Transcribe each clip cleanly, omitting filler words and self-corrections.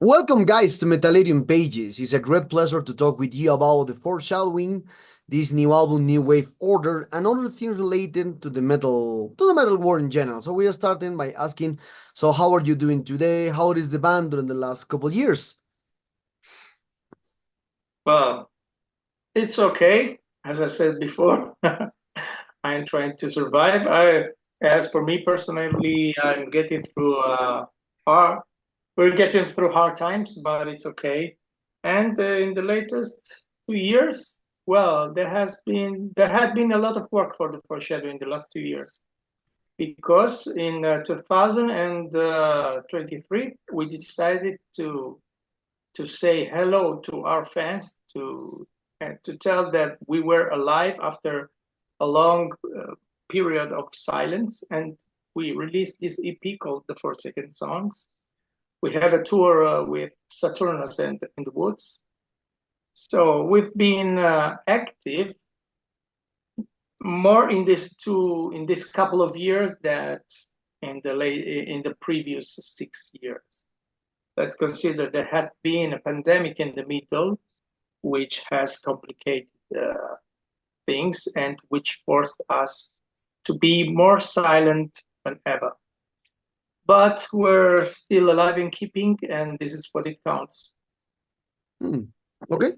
Welcome, guys, to Metallarium Pages. It's a great pleasure to talk with you about the Foreshadowing, this new album, New Wave Order, and other things related to the metal world in general. So we are starting by asking, so how are you doing today? How is the band during the last couple years? Well, it's okay. As I said before, I'm trying to survive. As for me personally, I'm getting through hard. We're getting through hard times, but it's okay. And in the latest 2 years, well, there had been a lot of work for the foreshadow in the last 2 years because in 2023 we decided to say hello to our fans, to tell that we were alive after a long period of silence, and we released this EP called The Forsaken Songs. We had a tour with Saturnus and in the Woods. So we've been active more in this couple of years that in the previous 6 years. Let's consider there had been a pandemic in the middle, which has complicated things and which forced us to be more silent than ever. But we're still alive and keeping, and this is what it counts. Okay.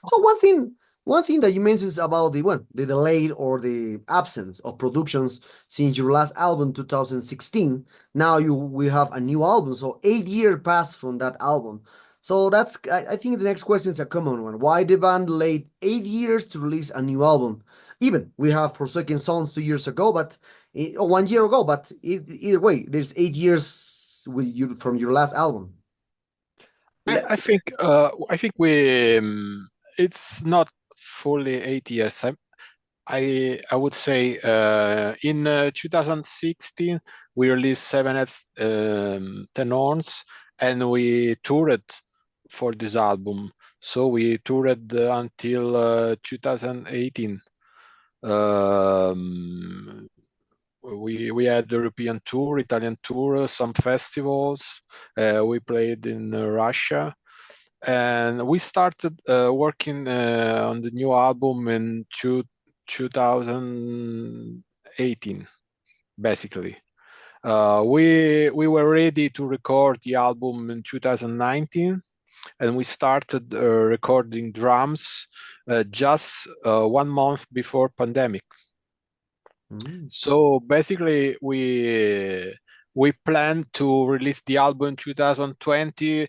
So one thing that you mentioned about the delay or the absence of productions since your last album, 2016. Now we have a new album, so 8 years passed from that album. So I think the next question is a common one. Why the band delayed 8 years to release a new album? Even we have Forsaken Songs 2 years ago, but or 1 year ago, but either way, there's 8 years with you from your last album. I think we it's not fully 8 years. I would say in 2016 we released 7 tenors and we toured for this album. So we toured until 2018. We had the European tour, Italian tour, some festivals. We played in Russia, and we started working on the new album in 2018, basically. We were ready to record the album in 2019, and we started recording drums just 1 month before pandemic. So basically, we plan to release the album in 2020,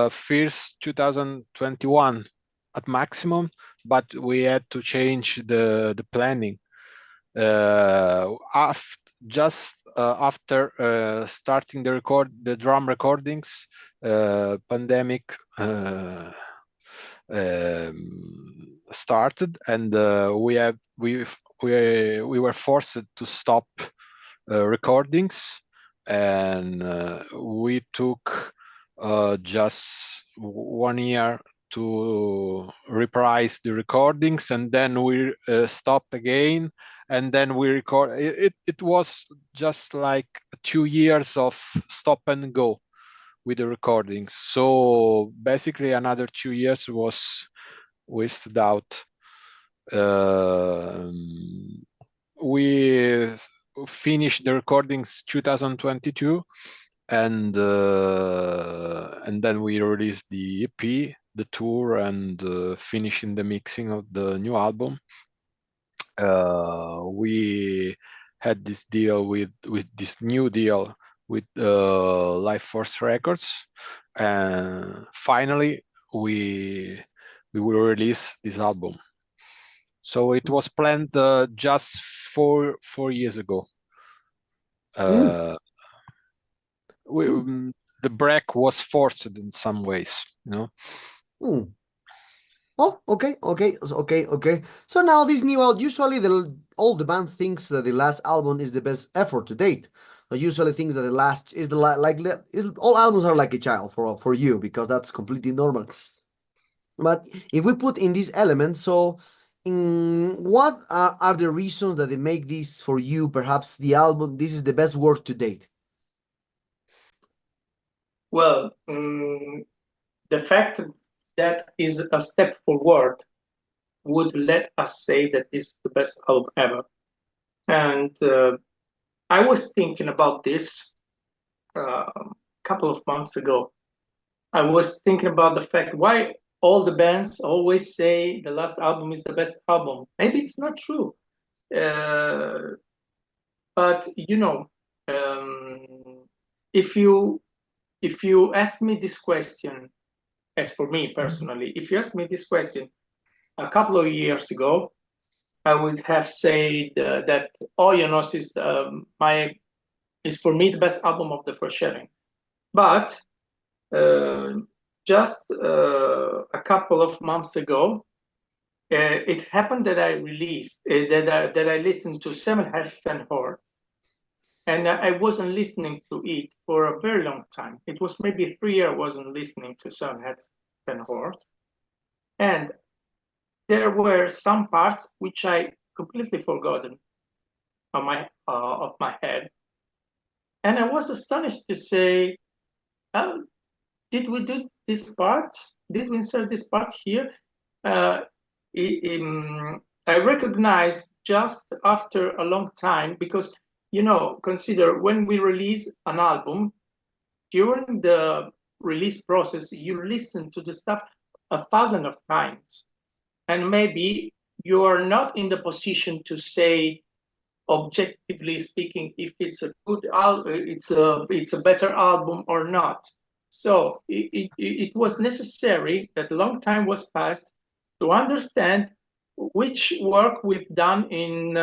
first 2021 at maximum, but we had to change the planning. After starting the drum recordings, pandemic started, and we were forced to stop recordings, and we took just 1 year to reprise the recordings, and then we stopped again, and then we record. It was just like 2 years of stop and go with the recordings. So basically another 2 years was wasted out. We finished the recordings 2022, and then we released the EP, the tour, and finishing the mixing of the new album. We had this deal with this new deal with Life Force Records, and finally we will release this album. So it was planned just four years ago. The break was forced in some ways, you know. Oh, okay. So now this new album, usually all the band thinks that the last album is the best effort to date. I usually think that the last is all albums are like a child for you, because that's completely normal. But if we put in these elements, so what are the reasons that they make this for you? Perhaps the album, this is the best work to date. Well, the fact that is a step forward would let us say that this is the best album ever. And I was thinking about this a couple of months ago. I was thinking about the fact why all the bands always say the last album is the best album. Maybe it's not true. But you know, if you ask me this question, as for me personally, if you ask me this question a couple of years ago, I would have said that Oyanos is for me the best album of the Foreshadowing. But just a couple of months ago, it happened that I released that I listened to Seven Heads, 10 Horns, and I wasn't listening to it for a very long time. It was maybe 3 years I wasn't listening to Seven Heads, 10 Horns, and there were some parts which I completely forgotten of my head, and I was astonished to say, oh, did we do this part? Did we insert this part here? I recognized just after a long time, because, you know, consider when we release an album, during the release process, you listen to the stuff 1,000 of times. And maybe you are not in the position to say, objectively speaking, if it's a good album, it's a better album or not. So it was necessary that a long time was passed to understand which work we've done in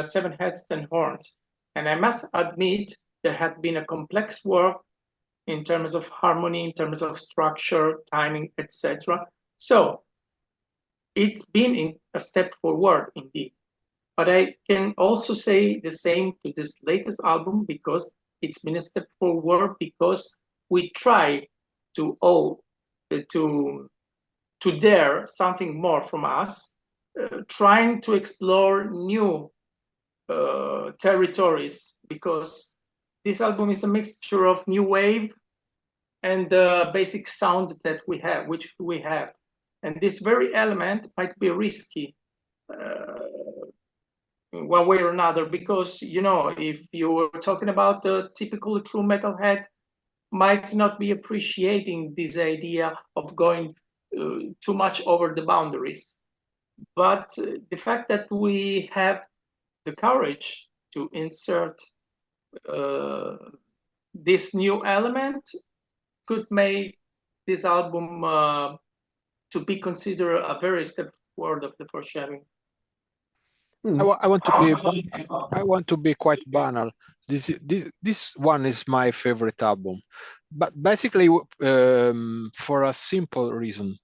Seven Heads, 10 Horns. And I must admit, there had been a complex work in terms of harmony, in terms of structure, timing, etc. So it's been a step forward indeed. But I can also say the same to this latest album, because it's been a step forward, because we try to dare something more from us, trying to explore new territories, because this album is a mixture of new wave and the basic sound that we have, which we have. And this very element might be risky one way or another, because, you know, if you were talking about the typical true metalhead, might not be appreciating this idea of going too much over the boundaries. But the fact that we have the courage to insert this new element could make this album to be considered a very step forward of the Foreshadowing. I want to be quite banal. This one is my favorite album, but basically for a simple reason,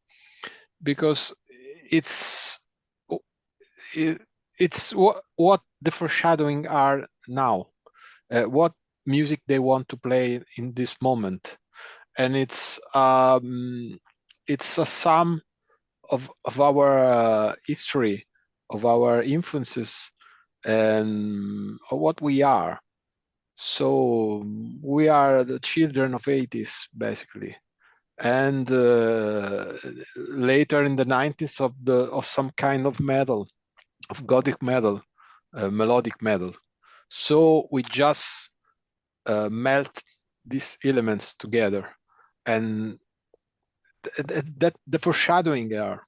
because it's what the Foreshadowing are now, what music they want to play in this moment, and it's a sum of our history, of our influences, and of what we are. So we are the children of 80s, basically, and later in the 90s of some kind of metal, of gothic metal, melodic metal. So we just melt these elements together, and that the Foreshadowing are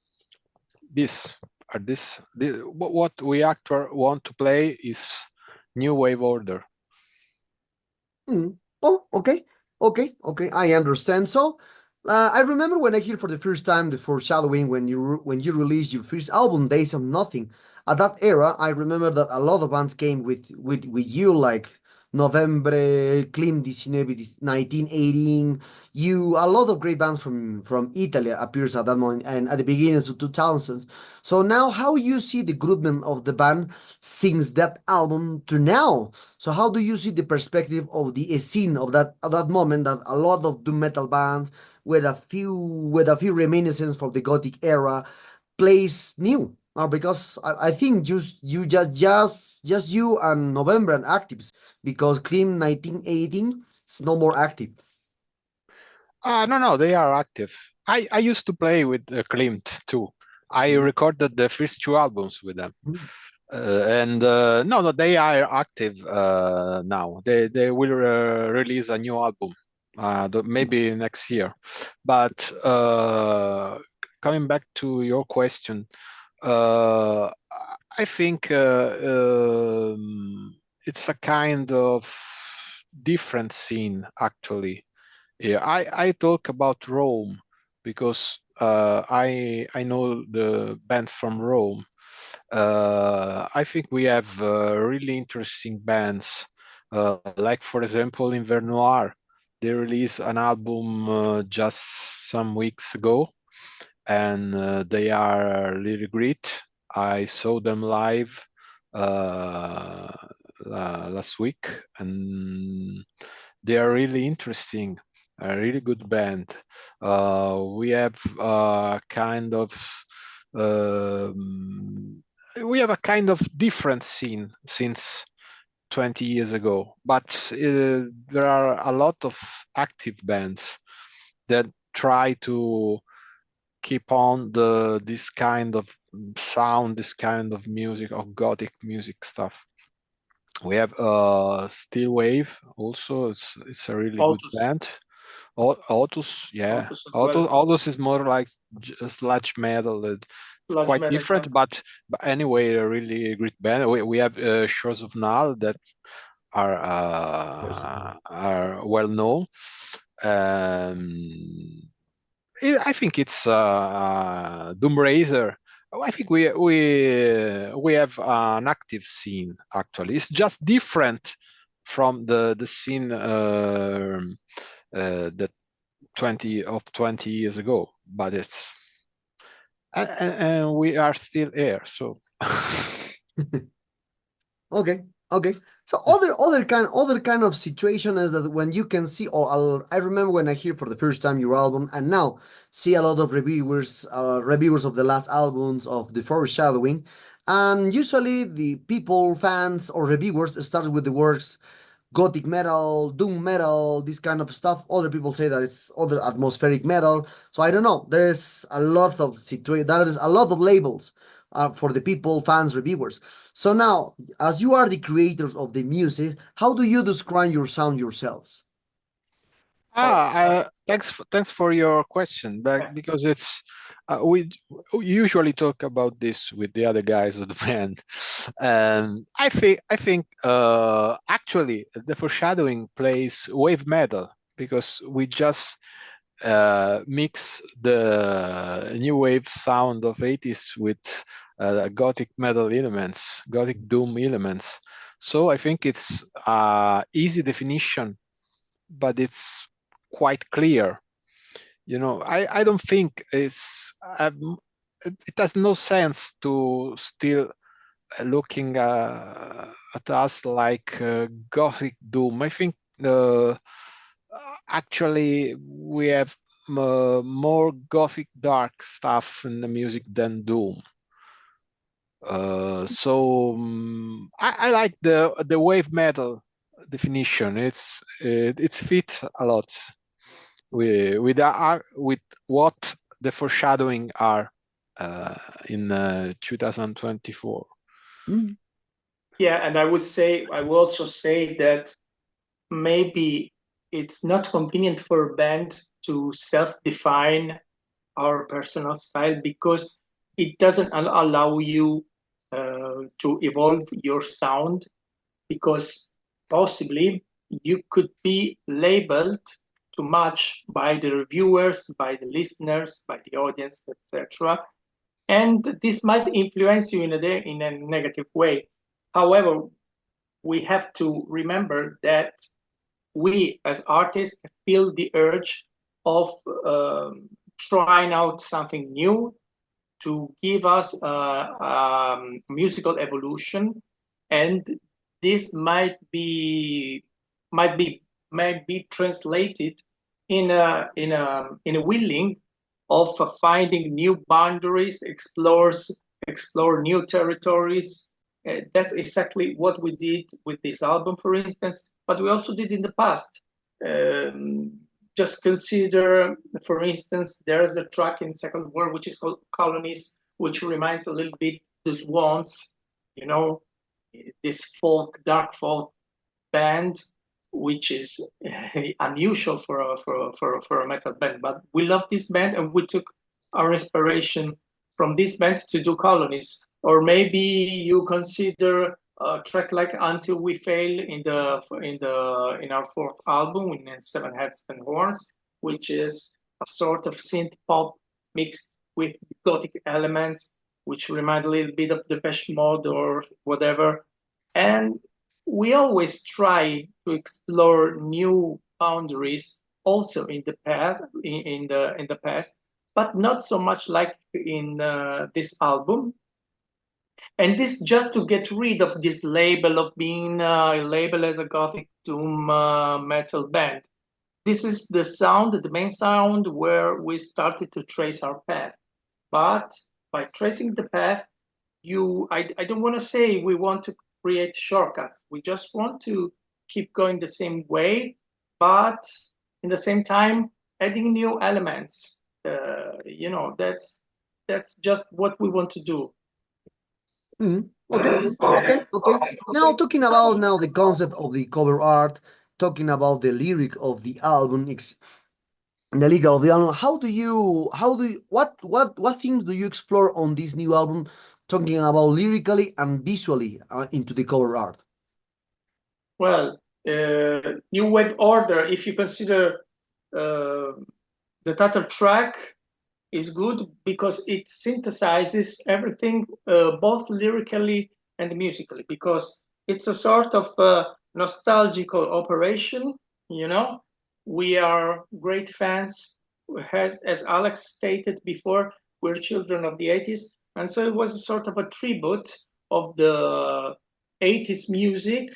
what we actually want to play is new wave order. Oh, okay. I understand. So, I remember when I heard for the first time the Foreshadowing when you released your first album, Days of Nothing. At that era, I remember that a lot of bands came with you, like November, Clim 1918. A lot of great bands from Italy appears at that moment and at the beginning of 2000s. So now, how you see the development of the band since that album to now? So how do you see the perspective of the scene of that at that moment, that a lot of doom metal bands with a few reminiscences from the gothic era plays new? Because I think just you and November and actives, because Clean 1918 is no more active. No, they are active. I used to play with Klimt too. I recorded the first two albums with them. And no, they are active now. They will release a new album, maybe next year. But coming back to your question, I think it's a kind of different scene actually. Yeah, I talk about Rome because I know the bands from Rome. I think we have really interesting bands, like for example in Vernoir, they released an album just some weeks ago, and they are really great. I saw them live last week, and they are really interesting. A really good band. We have kind of we have a kind of different scene since 20 years ago, but there are a lot of active bands that try to keep on this kind of sound, this kind of music, of gothic music stuff. We have Steel Wave also. It's a really good Autos, band. Autos, yeah. Autos as well. Autos is more like sludge metal. It's Sludge quite metal, different, but anyway, a really great band. We have Shores of Null that are well known. Um, I think it's Doom Raiser. I think we have an active scene actually. It's just different from the scene that 20 years ago, but it's and we are still here. So Okay, okay. So other kind of situation is that when you can see, I remember when I hear for the first time your album, and now see a lot of reviewers of the last albums of the Foreshadowing, and usually the people, fans or reviewers start with the words gothic metal, doom metal, this kind of stuff. Other people say that it's other atmospheric metal. So I don't know. There's a lot of There is a lot of labels for the people, fans, reviewers. So now, as you are the creators of the music, how do you describe your sound yourselves? thanks for your question, but because it's we usually talk about this with the other guys of the band, and I think actually the Foreshadowing plays wave metal because we just mix the new wave sound of 80s with gothic metal elements, gothic doom elements. So I think it's easy definition, but it's quite clear. I don't think it has no sense to still looking at us like gothic doom. I think actually we have more gothic dark stuff in the music than doom. I like the wave metal definition. It's fit a lot with what the Foreshadowing are in 2024. Mm. Yeah, and I will also say that maybe it's not convenient for a band to self-define our personal style because it doesn't allow you to evolve your sound, because possibly you could be labeled too much by the reviewers, by the listeners, by the audience, etc. And this might influence you in a negative way. However, we have to remember that we as artists feel the urge of trying out something new to give us musical evolution, and this might be translated in a willing of finding new boundaries, explore new territories. That's exactly what we did with this album, for instance, but we also did in the past. just consider, for instance, there's a track in Second World which is called Colonies, which reminds a little bit the Swans, you know, this folk, dark folk band, which is unusual for a metal band. But we love this band, and we took our inspiration from this band to do Colonies. Or maybe you consider a track like "Until We Fail" in our fourth album, in Seven Heads and Horns, which is a sort of synth pop mixed with gothic elements, which remind a little bit of Depeche Mode or whatever. And we always try to explore new boundaries also in the past, but not so much like in this album. And this just to get rid of this label of being labeled as a gothic doom metal band. This is the sound, the main sound, where we started to trace our path. But by tracing the path, I don't want to say we want to create shortcuts. We just want to keep going the same way, but in the same time, adding new elements. That's just what we want to do. Okay. Now talking about the concept of the cover art, talking about the lyric of the album, the lyric of the album. What things do you explore on this new album, talking about lyrically and visually into the cover art? Well, New Wave Order, if you consider the title track, is good because it synthesizes everything, both lyrically and musically, because it's a sort of nostalgical operation. We are great fans, as Alex stated before, we're children of the 80s, and so it was a sort of a tribute of the 80s music,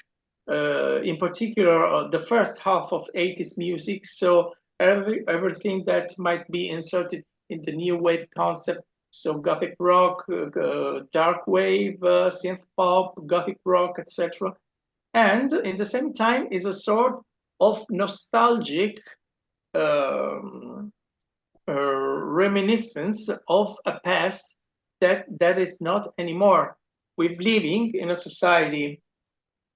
in particular the first half of 80s music. So everything that might be inserted in the new wave concept, so gothic rock, dark wave, synth pop, gothic rock, etc. And in the same time is a sort of nostalgic reminiscence of a past that is not anymore. We're living in a society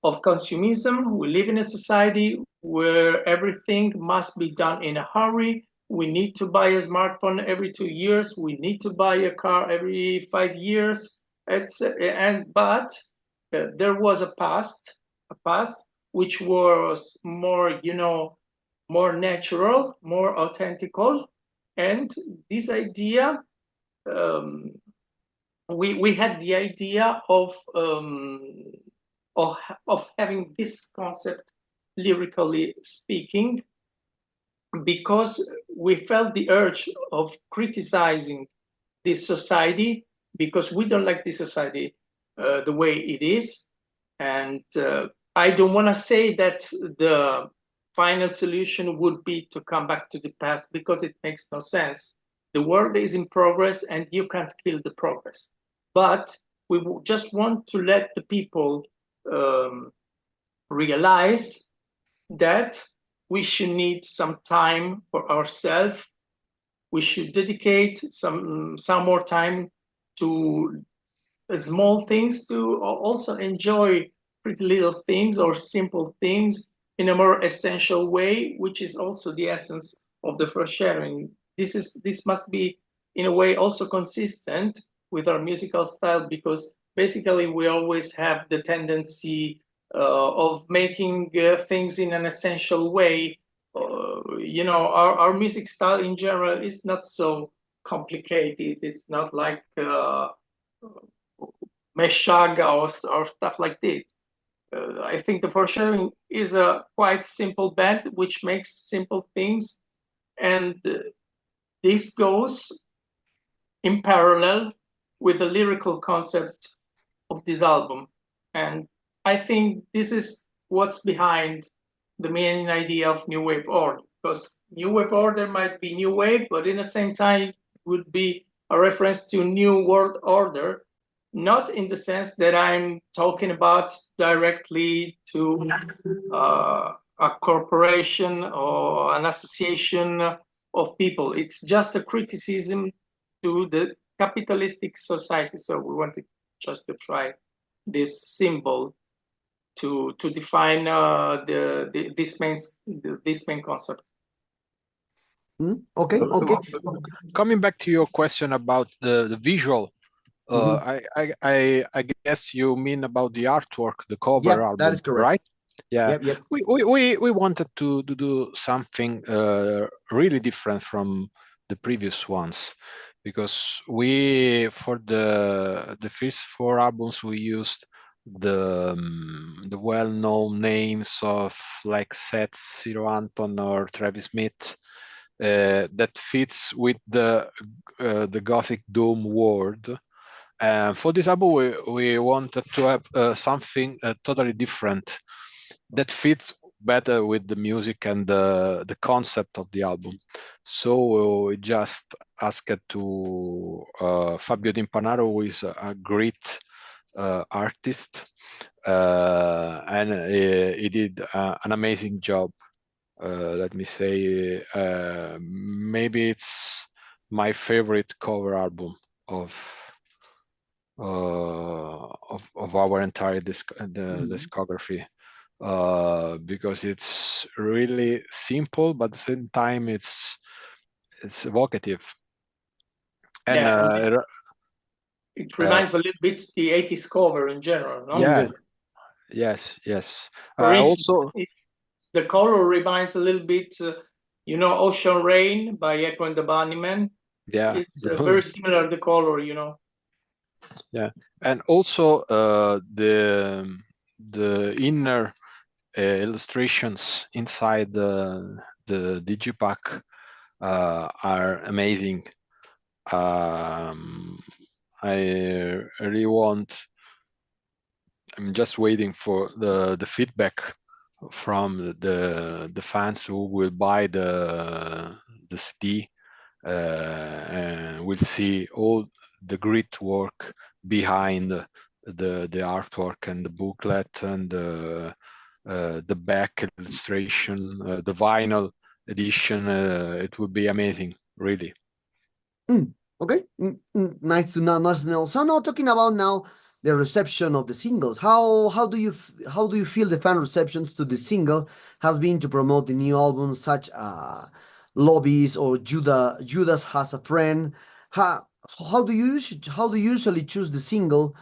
of consumerism. We live in a society where everything must be done in a hurry. We need to buy a smartphone every 2 years. We need to buy a car every 5 years. But there was a past which was more, more natural, more authentical. And this idea, we had the idea of having this concept lyrically speaking, because we felt the urge of criticizing this society, because we don't like this society the way it is. And I don't want to say that the final solution would be to come back to the past, because it makes no sense. The world is in progress and you can't kill the progress. But we just want to let the people realize that we should need some time for ourselves. We should dedicate some more time to small things, to also enjoy pretty little things or simple things in a more essential way, which is also the essence of the foreshadowing. This must be in a way also consistent with our musical style, because basically we always have the tendency of making things in an essential way. Our music style in general is not so complicated. It's not like Meshuggah or stuff like this. I think the Foreshadowing is a quite simple band which makes simple things, and this goes in parallel with the lyrical concept of this album. And I think this is what's behind the main idea of New Wave Order, because New Wave Order might be New Wave, but in the same time would be a reference to New World Order, not in the sense that I'm talking about directly to a corporation or an association of people. It's just a criticism to the capitalistic society. So we wanted just to try this symbol to define this main concept. Okay, okay. Coming back to your question about the visual, I guess you mean about the artwork, the cover Yep, album, that is correct. right? Yeah. Yep. We wanted to do something really different from the previous ones, because we, for the first 4 albums, we used the well-known names of like Seth, Zero Anton, or Travis Smith, that fits with the Gothic Doom world. For this album, we wanted to have something totally different that fits better with the music and the concept of the album. So we just asked to Fabio Dimpanaro, who is a great artist, and he did an amazing job. Let me say, maybe it's my favorite cover album of our entire discography, because it's really simple, but at the same time it's evocative. And yeah, it reminds a little bit the 80s cover in general, no? Yeah. Yes. For instance, Also, the color reminds a little bit, Ocean Rain by Echo and the Bunnymen. Yeah. It's very similar, the color, Yeah, and also the inner illustrations inside the digipack are amazing. I really want. I'm just waiting for the feedback from the fans who will buy the CD, and will see all the great work behind the artwork and the booklet and the back illustration, the vinyl edition. It would be amazing, really. Okay, nice to know. Nice to know. So now talking about now the reception of the singles. How do you feel the fan receptions to the single has been to promote the new album, such Lobbies or Judas Has a Friend? How do you usually choose the single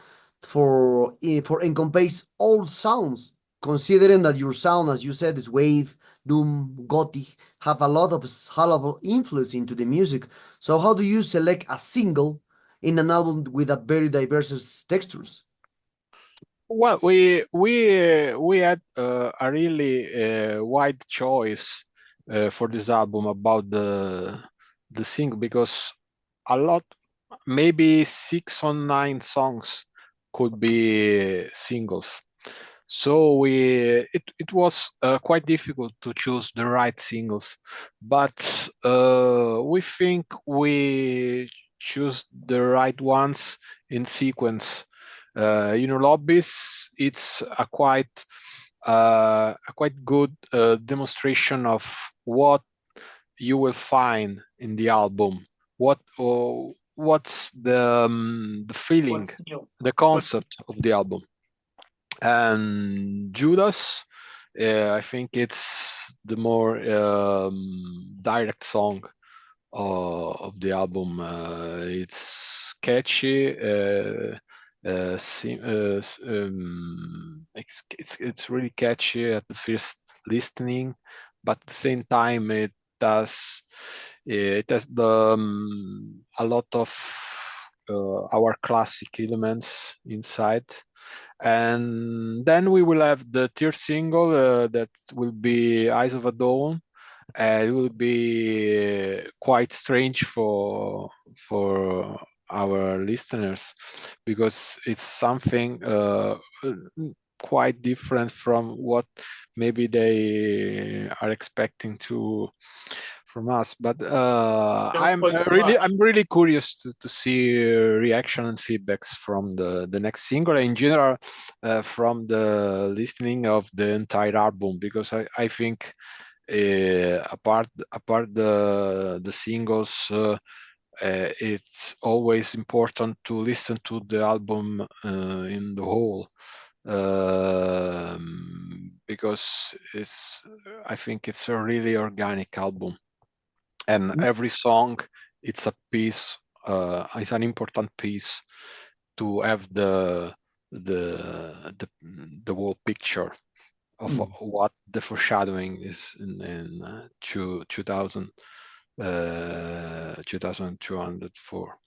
for encompass all sounds, considering that your sound, as you said, is wave, doom, gothic, have a lot of influence into the music. So how do you select a single in an album with a very diverse textures? Well, we had a really wide choice for this album about the single, because a lot, maybe 6 or 9 songs could be singles. So it was quite difficult to choose the right singles, but we think we choose the right ones in sequence. Lobbies, it's a quite good demonstration of what you will find in the album. What's the feeling, the concept of the album. And Judas, I think it's the more direct song of the album. It's catchy. It's really catchy at the first listening, but at the same time it has a lot of our classic elements inside. And then we will have the third single that will be Eyes of a Dawn. It will be quite strange for our listeners, because it's something quite different from what maybe they are expecting from us. But Don't I'm spoil too much. really curious to see reaction and feedbacks from the next single, in general, from the listening of the entire album, because I think apart the singles, it's always important to listen to the album in the whole, because I think it's a really organic album, and every song it's a piece, it's an important piece to have the whole picture of what the foreshadowing is in 2204.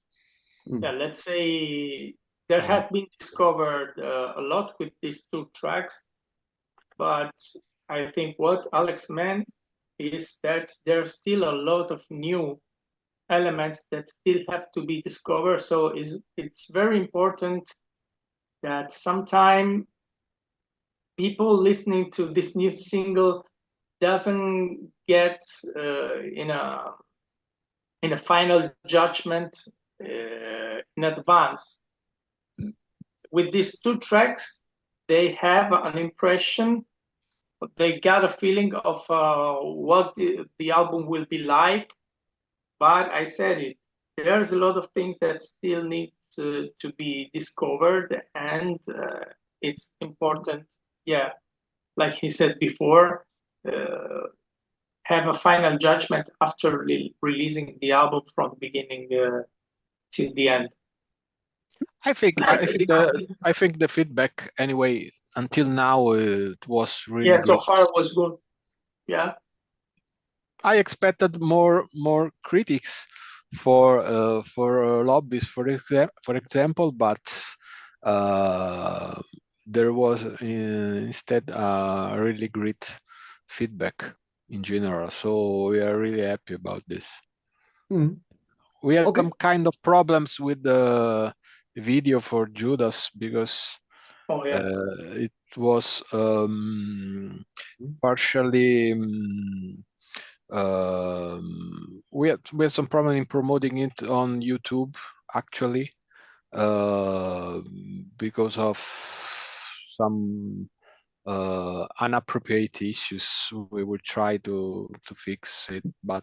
Yeah, let's say there had been discovered a lot with these two tracks, but I think what Alex meant is that there's still a lot of new elements that still have to be discovered. So it's very important that sometime people listening to this new single doesn't get in a final judgment in advance. With these two tracks, they have an impression, they got a feeling of what the album will be like. But I said it, there's a lot of things that still need to be discovered, and it's important, yeah, like he said before, have a final judgment after releasing the album from the beginning till the end. I think the feedback anyway until now it was really Yeah, so good. far it was good. Yeah. I expected more critics for lobbies, for example, but there was instead really great feedback in general. So we are really happy about this. We had some kind of problems with the video for Judas, because it was partially we had some problem in promoting it on YouTube, actually, because of some inappropriate issues. We will try to fix it, but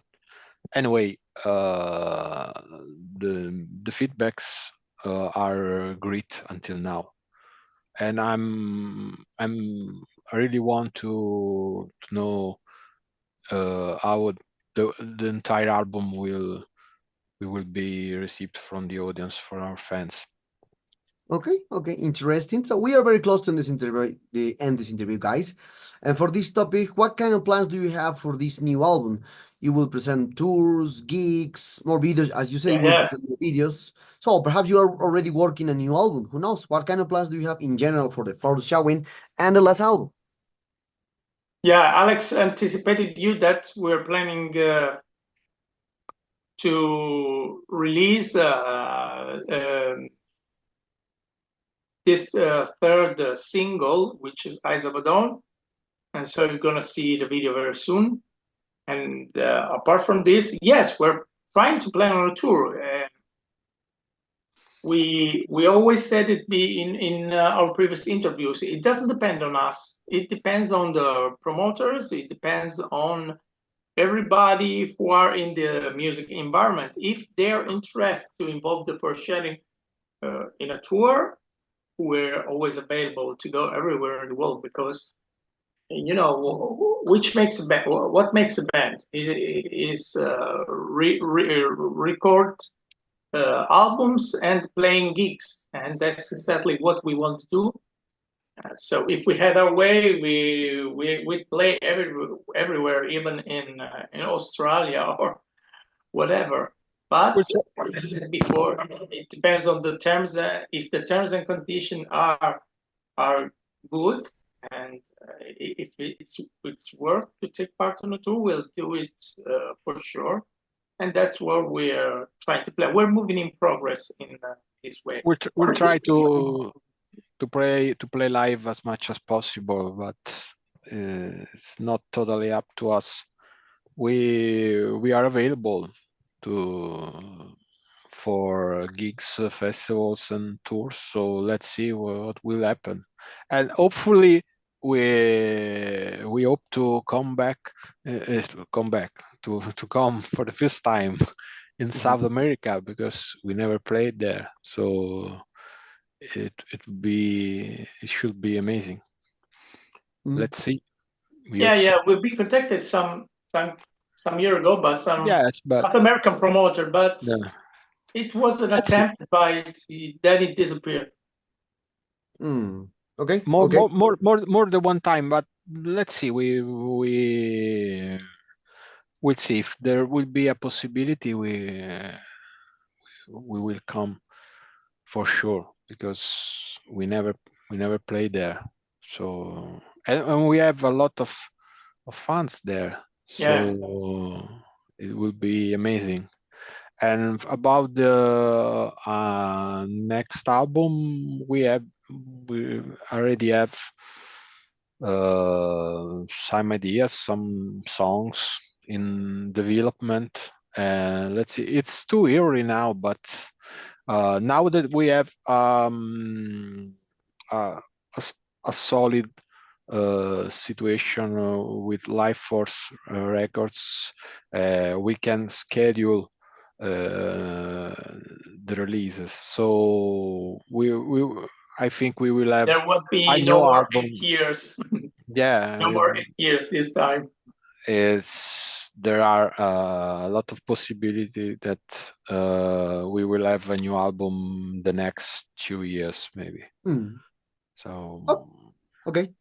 anyway, the feedbacks are great until now, and I really want to know how the entire album will be received from the audience, for our fans. Okay, interesting. So we are very close to this interview, the end this interview, guys. And for this topic, what kind of plans do you have for this new album? You will present tours, gigs, more videos, as you say, you will present more videos. So perhaps you are already working a new album. Who knows? What kind of plans do you have in general for the Foreshadowing and the last album? Yeah, Alex anticipated you that we're planning to release this third single, which is Eyes of a Dawn. And so you're going to see the video very soon. And apart from this, yes, we're trying to plan on a tour. We always said it in our previous interviews, it doesn't depend on us. It depends on the promoters. It depends on everybody who are in the music environment. If they're interested to involve the Foreshadowing in a tour, we're always available to go everywhere in the world, because you know what makes a band is record albums and playing gigs, and that's exactly what we want to do. So if we had our way, we'd play everywhere, even in Australia or whatever. But as I said before, it depends on the terms. If the terms and conditions are good, and if it's worth to take part on a tour, we'll do it for sure. And that's what we're trying to play. We're moving in progress in this way. We'll try to play live as much as possible, but it's not totally up to us. we are available for gigs, festivals, and tours. So let's see what will happen, and hopefully we hope to come back, to come for the first time in South America, because we never played there. So it should be amazing. Let's see. Yeah, we've been contacted some year ago by some but South American promoter, but yeah. it was an attempt, but then it disappeared. Okay. More than one time, but let's see. We'll see if there will be a possibility. We will come for sure, because we never played there. So and we have a lot of fans there. So it will be amazing. And about the next album, we already have some ideas, some songs in development. And let's see, it's too early now, but now that we have a solid situation with Life Force Records, we can schedule the releases. So I think we will have there will be a no new more album. 8 years. Yeah, no more 8 years this time. There are a lot of possibility that we will have a new album the next 2 years, maybe. So okay.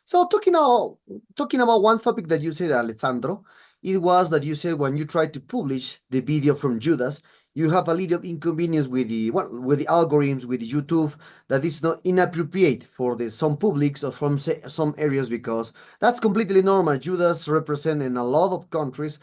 So talking about one topic that you said, Alessandro, it was that you said when you tried to publish the video from Judas, you have a little inconvenience with the algorithms with YouTube, that is not inappropriate for some publics or from some areas, because that's completely normal. Judas represent in a lot of countries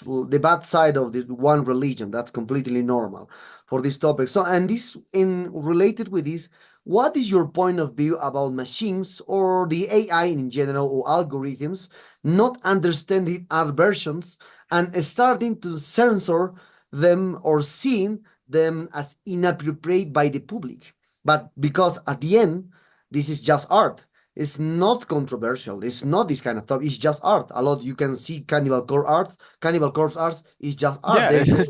the bad side of the one religion. That's completely normal for this topic. So, and this in related with this, what is your point of view about machines or the AI in general, or algorithms not understanding our versions and starting to censor them or seeing them as inappropriate by the public? But because at the end, this is just art. It's not controversial. It's not this kind of stuff. It's just art. A lot you can see Cannibal Corpse art is just art. yeah,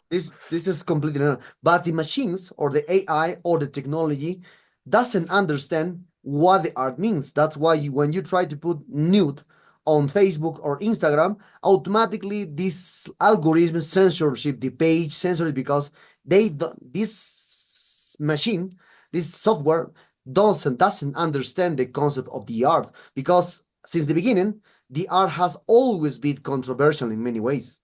This is completely normal. But the machines or the AI or the technology doesn't understand what the art means. That's why when you try to put nude on Facebook or Instagram, automatically this algorithm censorship the page, censorship, because this machine, this software doesn't understand the concept of the art, because since the beginning the art has always been controversial in many ways.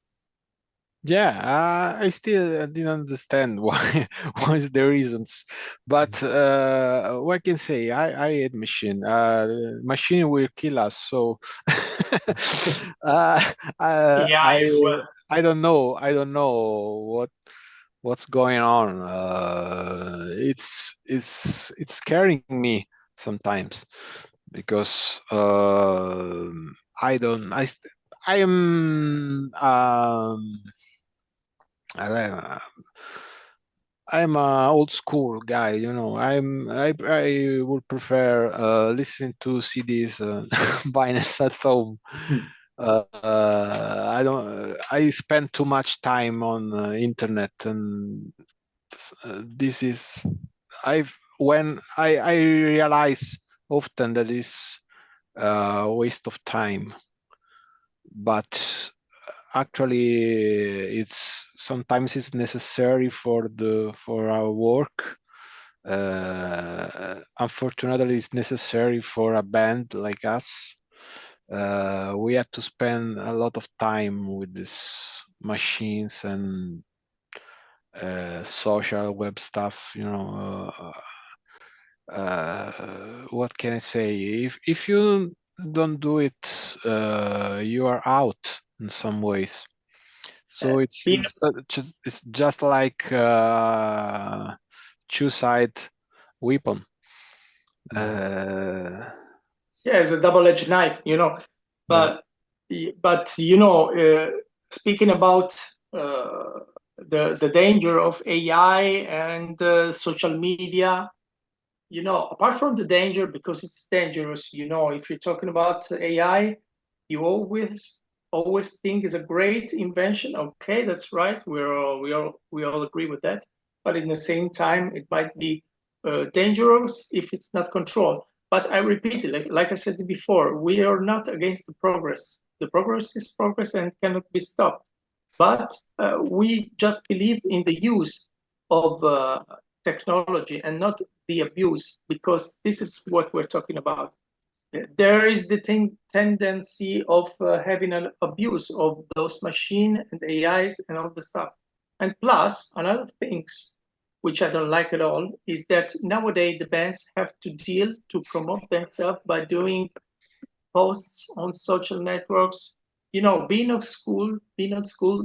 Yeah, I still didn't understand why what's the reasons, but what I can say, I hate machine. Machine will kill us. So Yeah, as well. I don't know. I don't know what's going on. It's scaring me sometimes, because I don't. I am. I'm a old school guy, you know. I would prefer listening to CDs, vinyls at home. I don't. I spend too much time on internet, and this is. I realize often that it's a waste of time, but actually sometimes it's necessary for our work. Unfortunately, it's necessary for a band like us. We have to spend a lot of time with these machines and social web stuff, you know. What can I say? If you don't do it, you are out in some ways. So it's just like two-side weapon. Yeah, it's a double-edged knife, you know. But but speaking about the danger of AI and social media, apart from the danger, because it's dangerous, if you're talking about AI, you always think is a great invention. Okay, that's right. We all agree with that. But in the same time, it might be dangerous if it's not controlled. But I repeat it, like I said before, we are not against the progress. The progress is progress and cannot be stopped. But we just believe in the use of technology and not the abuse, because this is what we're talking about. There is the tendency of having an abuse of those machines and AIs and all the stuff. And plus, another things which I don't like at all is that nowadays the bands have to deal to promote themselves by doing posts on social networks. Being at school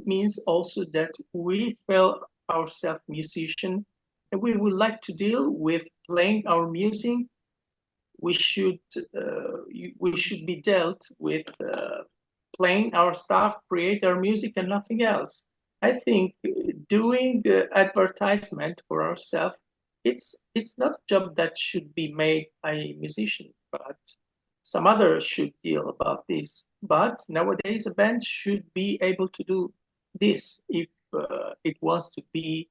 means also that we feel ourselves musician, and we would like to deal with playing our music. We should be dealt with playing our stuff, create our music, and nothing else. I think doing advertisement for ourselves, it's not a job that should be made by a musician, but some others should deal about this. But nowadays, a band should be able to do this if it wants to be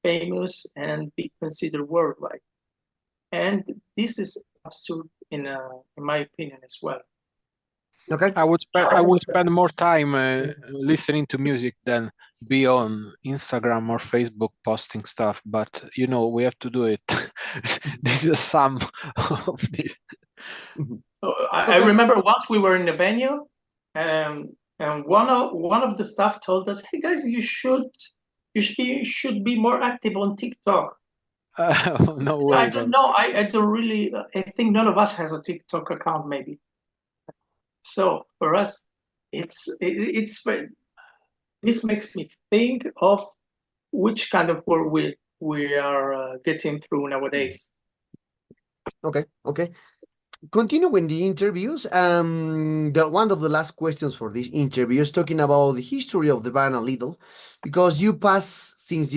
famous and be considered worldwide. And this is absurd in my opinion as well. Okay. I would spend more time listening to music than be on Instagram or Facebook posting stuff. But we have to do it. This is some of this. I remember once we were in a venue, and one of the staff told us, "Hey guys, you should be more active on TikTok." No way. I don't know. I don't really. I think none of us has a TikTok account, maybe. So for us, it's this makes me think of which kind of world we are getting through nowadays. Okay. Continuing the interviews, one of the last questions for this interview is talking about the history of the band a little, because you pass since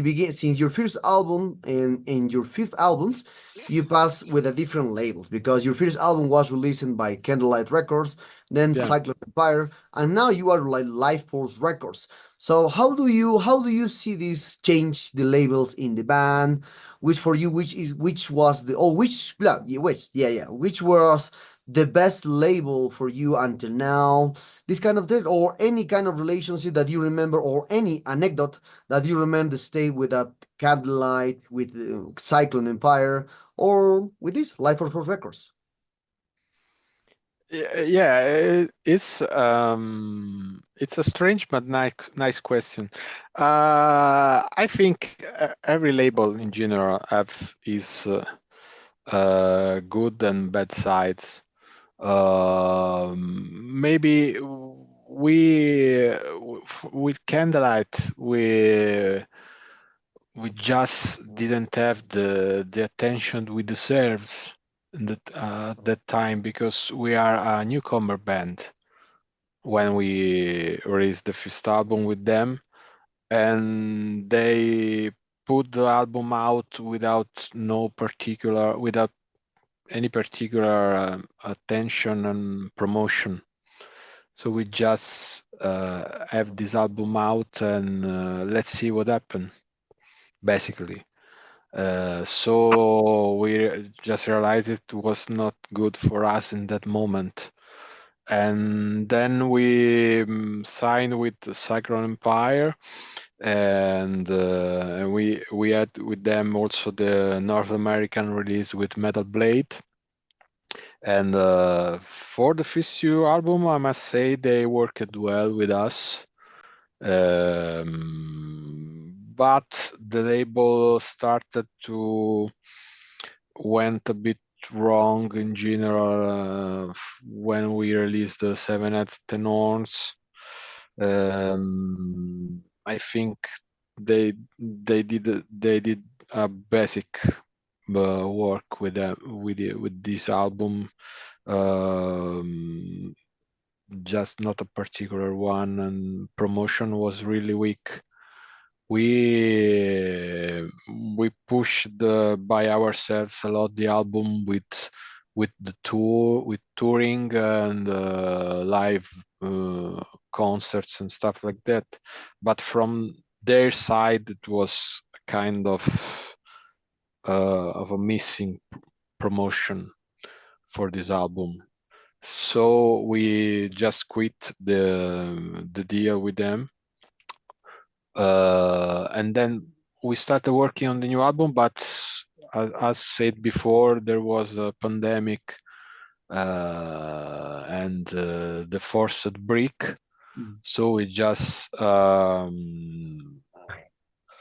your first album and your fifth albums, you pass with a different labels, because your first album was released by Candlelight Records, then Cyclone Empire, and now you are like Life Force Records. So how do you see this change the labels in the band? Which was the best label for you until now? This kind of thing, or any kind of relationship that you remember, or any anecdote that you remember stay with that Candlelight, with Cyclone Empire, or with this Life Force Records? Yeah, it's a strange but nice question. I think every label in general have its good and bad sides. Maybe with Candlelight we just didn't have the attention we deserves at that time, because we are a newcomer band when we released the first album with them, and they put the album out without any particular attention and promotion. So we just have this album out and let's see what happens, basically. So we just realized it was not good for us in that moment. And then we signed with Cyclone Empire, and we had with them also the North American release with Metal Blade. And for the first few album, I must say they worked well with us. But the label started to went a bit wrong in general when we released the Seven Heads Tenors. I think they did a basic work with this album. just not a particular one, and promotion was really weak. We pushed by ourselves a lot the album with touring and live concerts and stuff like that. But from their side, it was kind of a missing promotion for this album. So we just quit the deal with them, and then we started working on the new album. But as said before, there was a pandemic and the forced break. So we just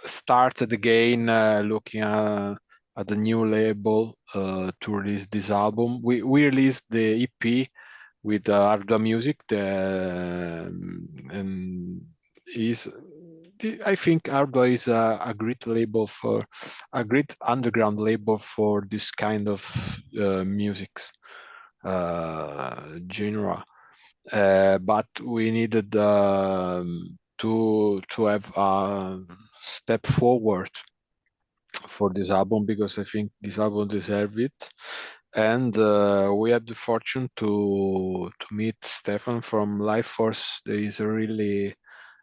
started again looking at the new label to release this album. We released the EP with Ardua Music, and I think Ardua is a great label, for a great underground label for this kind of music genre. But we needed to have a step forward for this album, because I think this album deserves it. And we had the fortune to meet Stefan from Life Force. He is a really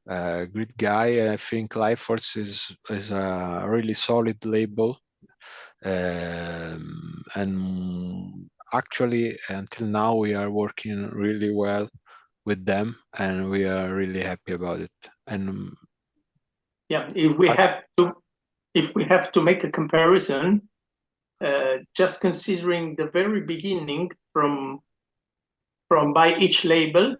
great guy. I think Life Force is a really solid label, and actually until now we are working really well with them, and we are really happy about it. And yeah, if we have to make a comparison, just considering the very beginning from by each label,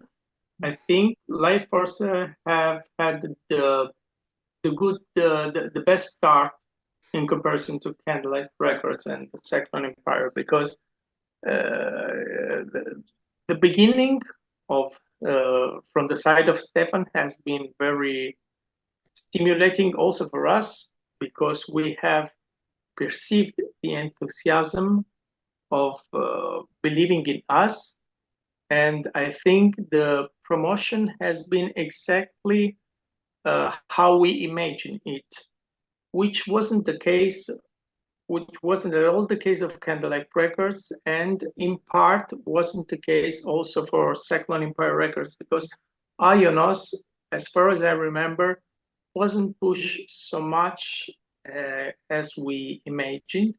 I think Life Force have had the best start in comparison to Candlelight Records and the Second Empire, because the beginning of from the side of Stefan has been very stimulating also for us, because we have perceived the enthusiasm of believing in us. And I think the promotion has been exactly how we imagine it, which wasn't at all the case of Candlelight Records, and in part wasn't the case also for Second Empire Records, because Ionos, as far as I remember, wasn't pushed so much as we imagined.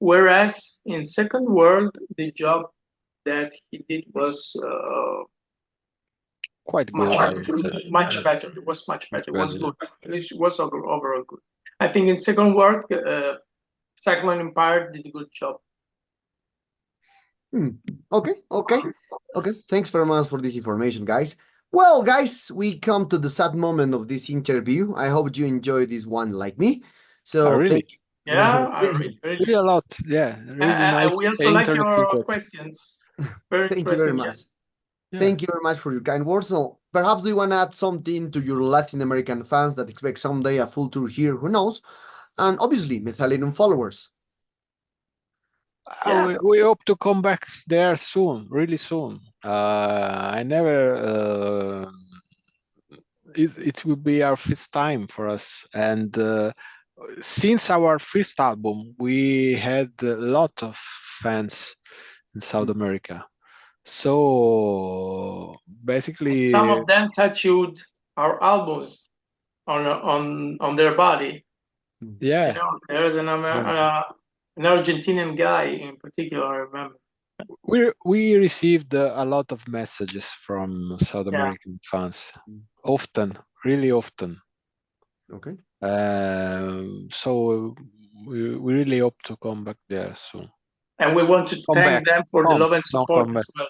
Whereas in Second World, the job that he did was quite good. Much better. It was much better. It was good. It was overall good. I think in Second World, Second Empire did a good job. Okay. Thanks very much for this information, guys. Well, guys, we come to the sad moment of this interview. I hope you enjoyed this one like me. So really? Yeah, really a lot. Yeah, really nice. We also like your questions. Very Thank you very much. Yeah. Thank you very much for your kind words. So perhaps do you want to add something to your Latin American fans that expect someday a full tour here? Who knows? And obviously, Methalium followers. We hope to come back there soon, really soon. I never. It will be our first time for us, and since our first album, we had a lot of fans in South America. So basically, some of them tattooed our albums on their body. Yeah, you know, there's an Argentinian guy in particular, I remember. We received a lot of messages from South American fans, often, really often. Okay. So we really hope to come back there soon. And we want to thank them for the love and support as well.